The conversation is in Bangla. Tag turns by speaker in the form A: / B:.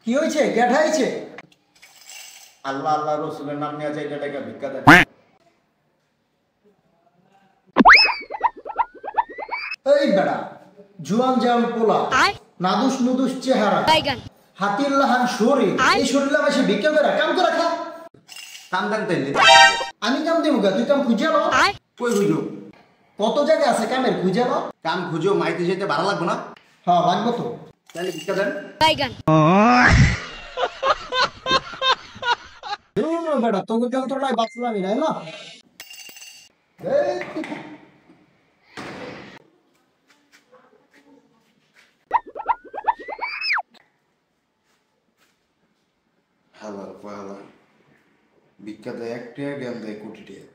A: কি হয়েছে? গেঠাইছে?
B: আল্লাহ আল্লাহ রসুলের নাম নিয়ে চাইটা টাকা ভিক্ষা দেন।
A: এই বেড়া, জুয়ান জাম পোলা, নাদুস নুদুস চেহারা, হাতির লাহান শরীর, এই শরীরে মাসে ভিক্ষা করে কাম করে খা।
B: কাম দেন তাইলে
A: আমি কাম দিব গা, তুই কাম খুঁজে লো।
B: কই খুঁজো?
A: কত জায়গা আছে কামের, খুঁজে লো।
B: কাম খুঁজো মাইতে যেতে ভালো লাগবো না?
A: হ্যাঁ লাগবো তো।
B: তাহলে ভিক্ষা দেন।
A: বেড়া তোকে যন্ত্রণায় বাঁচলামই না না।
B: হালার পালা ভিক্ষা দেয় 1 টাকা, জ্ঞান দেয় কোটি টাকা।